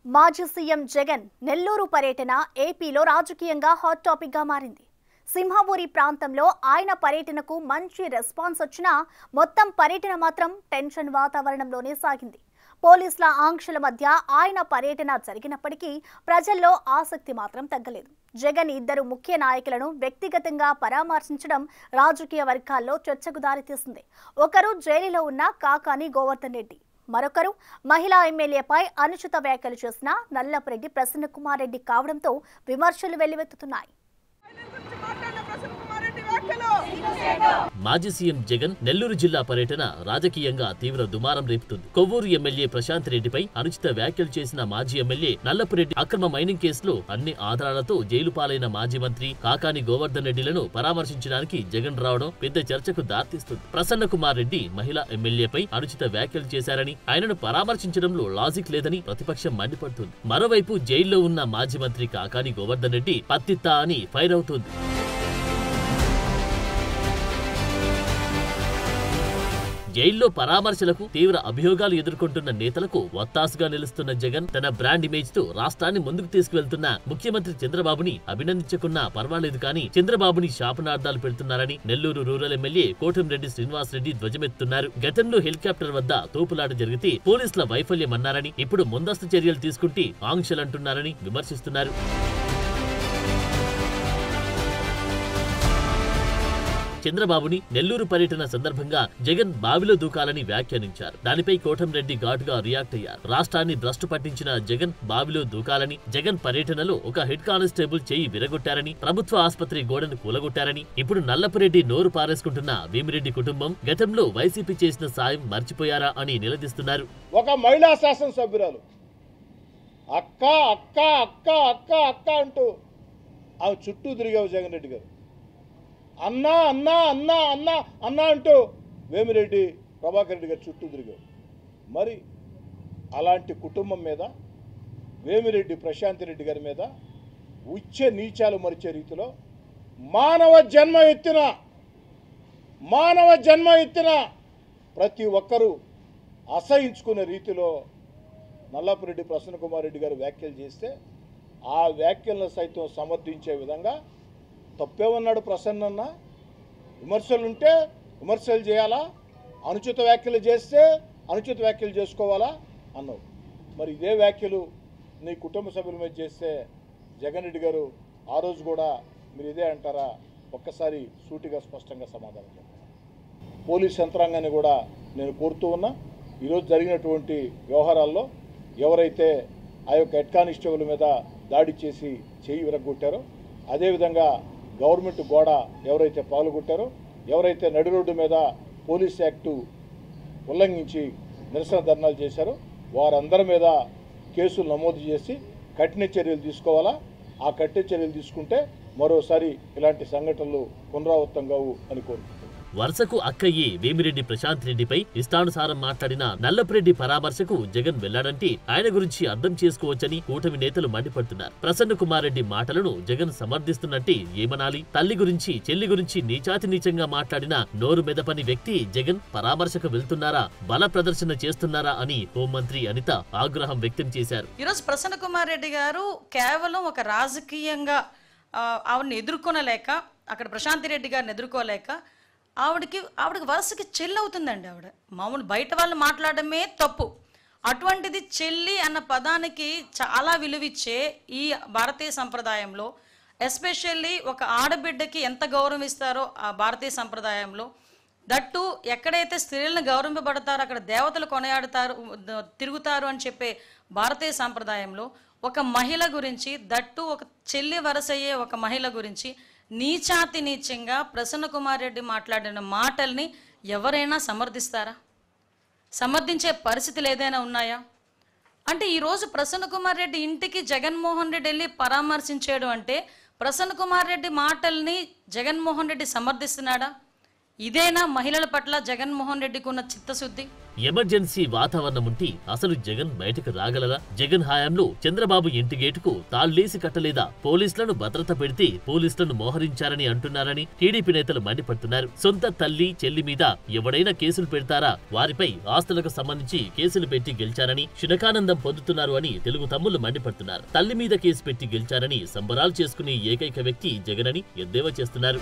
మాజీ సీఎం జగన్ నెల్లూరు పర్యటన ఏపీలో రాజకీయంగా హాట్ టాపిక్ గా మారింది. సింహాపూరి ప్రాంతంలో ఆయన పర్యటనకు మంచి రెస్పాన్స్ వచ్చినా మొత్తం పర్యటన మాత్రం టెన్షన్ వాతావరణంలోనే సాగింది. పోలీసుల ఆంక్షల మధ్య ఆయన పర్యటన జరిగినప్పటికీ ప్రజల్లో ఆసక్తి మాత్రం తగ్గలేదు. జగన్ ఇద్దరు ముఖ్య నాయకులను వ్యక్తిగతంగా పరామర్శించడం రాజకీయ వర్గాల్లో చర్చకు దారితీసింది. ఒకరు జైలులో ఉన్న కాకాని గోవర్ధన్ రెడ్డి, మరొకరు మహిళా ఎమ్మెల్యేపై అనుచిత వ్యాఖ్యలు చేసిన నల్లపురెడ్డి ప్రసన్న కుమార్ రెడ్డి కావడంతో విమర్శలు వెల్లువెత్తుతున్నాయి. మాజీ సీఎం జగన్ నెల్లూరు జిల్లా పర్యటన రాజకీయంగా తీవ్ర దుమారం రేపుతుంది. కొవ్వూరు ఎమ్మెల్యే ప్రశాంత్ రెడ్డిపై అనుచిత వ్యాఖ్యలు చేసిన మాజీ ఎమ్మెల్యే నల్లపురెడ్డి అక్రమ మైనింగ్ కేసులో అన్ని ఆధారాలతో జైలు పాలైన మాజీ మంత్రి కాకాని గోవర్ధన్ రెడ్డిలను పరామర్శించడానికి జగన్ రావడం పెద్ద చర్చకు దారితీస్తుంది. ప్రసన్న కుమార్ రెడ్డి మహిళా ఎమ్మెల్యేపై అనుచిత వ్యాఖ్యలు చేశారని, ఆయనను పరామర్శించడంలో లాజిక్ లేదని ప్రతిపక్షం మండిపడుతుంది. మరోవైపు జైల్లో ఉన్న మాజీ మంత్రి కాకాని గోవర్ధన్ రెడ్డి పత్తిత్తా అని ఫైర్ అవుతోంది. జైల్లో పరామర్శలకు తీవ్ర అభియోగాలు ఎదుర్కొంటున్న నేతలకు వత్తాసుగా నిలుస్తున్న జగన్ తన బ్రాండ్ ఇమేజ్ తో రాష్ట్రాన్ని ముందుకు తీసుకువెళ్తున్న ముఖ్యమంత్రి చంద్రబాబుని అభినందించకున్నా పర్వాలేదు కానీ చంద్రబాబుని శాపనార్థాలు పెడుతున్నారని నెల్లూరు రూరల్ ఎమ్మెల్యే కోటంరెడ్డి శ్రీనివాస్ రెడ్డి ధ్వజమెత్తున్నారు. గతంలో హెలికాప్టర్ వద్ద తోపులాట జరిగితే పోలీసుల వైఫల్యమన్నారని, ఇప్పుడు ముందస్తు చర్యలు తీసుకుంటే ఆంక్షలంటున్నారని విమర్శిస్తున్నారు. చంద్రబాబుని నెల్లూరు పర్యటన సందర్భంగా జగన్ బావిలో దూకాలని వ్యాఖ్యానించారు. దానిపై కోటంరెడ్డి ఘాటుగా రియాక్ట్ అయ్యారు. రాష్ట్రాన్ని భ్రష్టు పట్టించిన జగన్ బావిలో దూకాలని, జగన్ పర్యటనలో ఒక హెడ్ కానిస్టేబుల్ చేయి విరగొట్టారని, ప్రభుత్వ ఆసుపత్రి గోడను కూలగొట్టారని, ఇప్పుడు నల్లపురెడ్డి నోరు పారేసుకుంటున్న వేమిరెడ్డి కుటుంబం గతంలో వైసీపీ చేసిన సాయం మర్చిపోయారా అని నిలదీస్తున్నారు. ఒక మహిళా శాసనసభ్యురాలు అక్క అక్క అక్క అక్క అక్క అంటూ ఆమె చుట్టూ తిరిగావు జగన్ రెడ్డి గారు. అన్నా అన్నా అన్నా అన్నా అన్నా అంటూ వేమిరెడ్డి ప్రభాకర్ రెడ్డి గారు చుట్టూ తిరిగావు. మరి అలాంటి కుటుంబం మీద, వేమిరెడ్డి ప్రశాంత్ రెడ్డి గారి మీద ఉచ్చ నీచాలు మరిచే రీతిలో మానవ జన్మ ఎత్తిన ప్రతి ఒక్కరూ అసహించుకునే రీతిలో నల్లపురెడ్డి ప్రసన్న కుమార్ రెడ్డి గారు వ్యాఖ్యలు చేస్తే ఆ వ్యాఖ్యలను సైతం సమర్థించే విధంగా తప్పేమన్నాడు ప్రసన్న? విమర్శలుంటే విమర్శలు చేయాలా, అనుచిత వ్యాఖ్యలు చేస్తే అనుచిత వ్యాఖ్యలు చేసుకోవాలా అన్నావు. మరి ఇదే వ్యాఖ్యలు నీ కుటుంబ సభ్యుల మీద చేస్తే జగన్ రెడ్డి గారు ఆ రోజు కూడా మీరు ఇదే అంటారా? ఒక్కసారి సూటిగా స్పష్టంగా సమాధానం చెప్పండి. పోలీస్ యంత్రాంగాన్ని కూడా నేను కోరుతూ ఉన్నా, ఈరోజు జరిగినటువంటి వ్యవహారాల్లో ఎవరైతే ఆ యొక్క హెడ్ కానిస్టేబుల్ మీద దాడి చేసి చేయి విరగొట్టారో, అదేవిధంగా గవర్నమెంట్ గోడ ఎవరైతే పాల్గొట్టారో, ఎవరైతే నడి రోడ్డు మీద పోలీస్ యాక్టు ఉల్లంఘించి నిరసన ధర్నాలు చేశారో వారందరి మీద కేసులు నమోదు చేసి కఠిన చర్యలు తీసుకోవాలా. ఆ కఠిన చర్యలు తీసుకుంటే మరోసారి ఇలాంటి సంఘటనలు పునరావృతం కావు అని కోరుకుంటున్నాను. వరుసకు అక్కయ్యే వేమిరెడ్డి ప్రశాంత్ రెడ్డిపై ఇష్టానుసారం మాట్లాడిన నల్లపురెడ్డి పరామర్శకు జగన్ వెళ్లాడంటే ఆయన గురించి అర్థం చేసుకోవచ్చని కూటమి నేతలు మండిపడుతున్నారు. ప్రసన్న కుమార్ రెడ్డి మాటలను జగన్ సమర్థిస్తున్నట్టే ఏమనాలి? తల్లి గురించి, చెల్లి గురించి నీచాతి నీచంగా మాట్లాడిన నోరు మెదపని వ్యక్తి జగన్ పరామర్శకు వెళ్తున్నారా, బల ప్రదర్శన చేస్తున్నారా అని హోంమంత్రి అనిత ఆగ్రహం వ్యక్తం చేశారు. ఈరోజు ప్రసన్న కుమార్ రెడ్డి గారు కేవలం ఒక రాజకీయంగా ఆవిడని ఎదుర్కొనలేక, అక్కడ ప్రశాంత్ రెడ్డి గారిని ఎదుర్కోలేక ఆవిడకి వరుసకి చెల్లి అవుతుందండి. ఆవిడ మామూలు బయట వాళ్ళు మాట్లాడమే తప్పు, అటువంటిది చెల్లి అన్న పదానికి చాలా విలువిచ్చే ఈ భారతీయ సంప్రదాయంలో, ఎస్పెషల్లీ ఒక ఆడబిడ్డకి ఎంత గౌరవం ఇస్తారో ఆ భారతీయ సంప్రదాయంలో, దట్టు ఎక్కడైతే స్త్రీలను గౌరవింపబడతారో అక్కడ దేవతలు కొనియాడతారు, తిరుగుతారు అని చెప్పే భారతీయ సంప్రదాయంలో ఒక మహిళ గురించి, దట్టు ఒక చెల్లి వరసయ్యే ఒక మహిళ గురించి నీచాతి నీచంగా ప్రసన్న కుమార్ రెడ్డి మాట్లాడిన మాటల్ని ఎవరైనా సమర్థిస్తారా? సమర్థించే పరిస్థితులు ఏదైనా ఉన్నాయా? అంటే ఈరోజు ప్రసన్న కుమార్ రెడ్డి ఇంటికి జగన్మోహన్ రెడ్డి వెళ్ళి పరామర్శించాడు అంటే ప్రసన్న కుమార్ రెడ్డి మాటల్ని జగన్మోహన్ రెడ్డి సమర్థిస్తున్నాడా? ఇదేనా మహిళల పట్ల జగన్మోహన్ రెడ్డికి ఉన్న చిత్తశుద్ధి? ఎమర్జెన్సీ వాతావరణం ఉంటే అసలు జగన్ బయటకు రాగలరా? జగన్ హయాంలో చంద్రబాబు ఇంటి గేటుకు తాళ్లేసి కట్టలేదా? పోలీసులను భద్రత పెడితే పోలీసులను మోహరించారని అంటున్నారని టీడీపీ నేతలు మండిపడుతున్నారు. సొంత తల్లి చెల్లి మీద ఎవడైనా కేసులు పెడతారా? వారిపై ఆస్తులకు సంబంధించి కేసులు పెట్టి గెలిచారని శునకానందం పొందుతున్నారు అని తెలుగు తమ్ముళ్లు మండిపడుతున్నారు. తల్లి మీద కేసు పెట్టి గెలిచారని సంబరాలు చేసుకునే ఏకైక వ్యక్తి జగన్ అని ఎద్దేవా చేస్తున్నారు.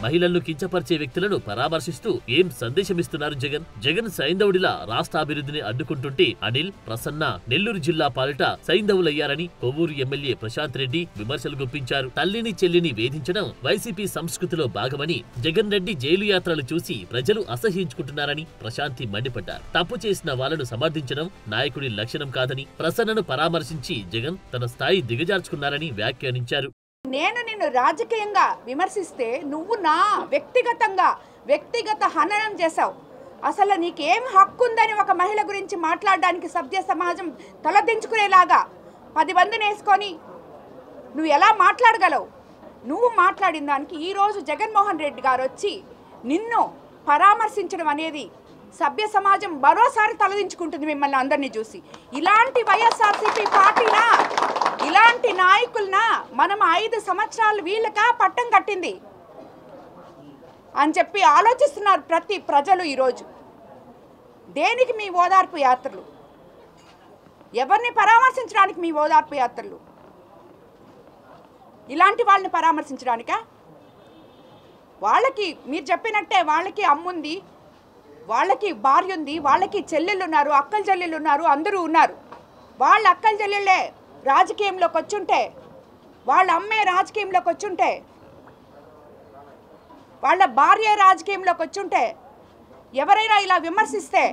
మహిళలను కించపరిచే వ్యక్తులను పరామర్శిస్తూ ఏం సందేశమిస్తున్నారు జగన్? జగన్ సైంధవుడిలా రాష్ట్ర అభివృద్ధిని అడ్డుకుంటుంటే అనిల్, ప్రసన్న నెల్లూరు జిల్లా పాలిట సైంధవులయ్యారని కొవ్వూరు ఎమ్మెల్యే ప్రశాంత్ రెడ్డి విమర్శలు గుప్పించారు. తల్లిని చెల్లిని వేధించడం వైసీపీ సంస్కృతిలో భాగమని, జగన్ రెడ్డి జైలు యాత్రలు చూసి ప్రజలు అసహ్యించుకుంటున్నారని ప్రశాంతి మండిపడ్డారు. తప్పు చేసిన వాళ్లను సమర్థించడం నాయకుడి లక్షణం కాదని, ప్రసన్నను పరామర్శించి జగన్ తన స్థాయి దిగజార్చుకున్నారని వ్యాఖ్యానించారు. నేను నిన్ను రాజకీయంగా విమర్శిస్తే నువ్వు నా వ్యక్తిగత హననం చేశావు. అసలు నీకేం హక్కు ఉందని ఒక మహిళ గురించి మాట్లాడడానికి సభ్య సమాజం తలదించుకునేలాగా 10 మందిని వేసుకొని నువ్వు ఎలా మాట్లాడగలవు? నువ్వు మాట్లాడిన దానికి ఈరోజు జగన్మోహన్ రెడ్డి గారు వచ్చి నిన్ను పరామర్శించడం అనేది సభ్య సమాజం మరోసారి తలదించుకుంటుంది మిమ్మల్ని అందరినీ చూసి. ఇలాంటి వైఎస్ఆర్సీపీ పార్టీనా, ఇలాంటి నాయకులనా మనం 5 సంవత్సరాలు వీళ్ళకా పట్టం కట్టింది అని చెప్పి ఆలోచిస్తున్నారు ప్రతి ప్రజలు. ఈరోజు దేనికి మీ ఓదార్పు యాత్రలు? ఎవరిని పరామర్శించడానికి మీ ఓదార్పు యాత్రలు? ఇలాంటి వాళ్ళని పరామర్శించడానికా? వాళ్ళకి మీరు చెప్పినట్టే వాళ్ళకి అమ్ముంది, వాళ్ళకి భార్య ఉంది, వాళ్ళకి చెల్లెళ్ళు ఉన్నారు, అక్కల చెల్లెళ్ళు ఉన్నారు, అందరూ ఉన్నారు. వాళ్ళ అక్కల చెల్లెళ్ళే రాజకీయంలోకి వచ్చుంటే, వాళ్ళ అమ్మే రాజకీయంలోకి వచ్చుంటే, వాళ్ళ భార్య రాజకీయంలోకి వచ్చుంటే ఎవరైనా ఇలా విమర్శిస్తే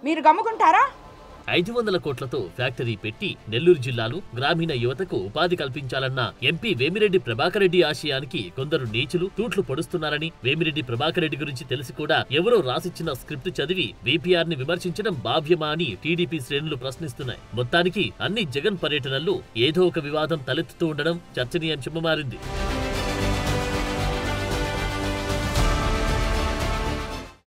మీరు గమ్ముకుంటారా? 500 కోట్లతో ఫ్యాక్టరీ పెట్టి నెల్లూరు జిల్లాలో గ్రామీణ యువతకు ఉపాధి కల్పించాలన్న ఎంపీ వేమిరెడ్డి ప్రభాకర్ రెడ్డి ఆశయానికి కొందరు నీచులు తూట్లు పొడుస్తున్నారని, వేమిరెడ్డి ప్రభాకర్ రెడ్డి గురించి తెలిసి కూడా ఎవరో రాసిచ్చిన స్క్రిప్ట్ చదివి వీపీఆర్ ని విమర్శించడం భావ్యమా అని టీడీపీ శ్రేణులు ప్రశ్నిస్తున్నాయి. మొత్తానికి అన్ని జగన్ పర్యటనల్లో ఏదో ఒక వివాదం తలెత్తుతూ ఉండడం చర్చనీయాంశంగా మారింది.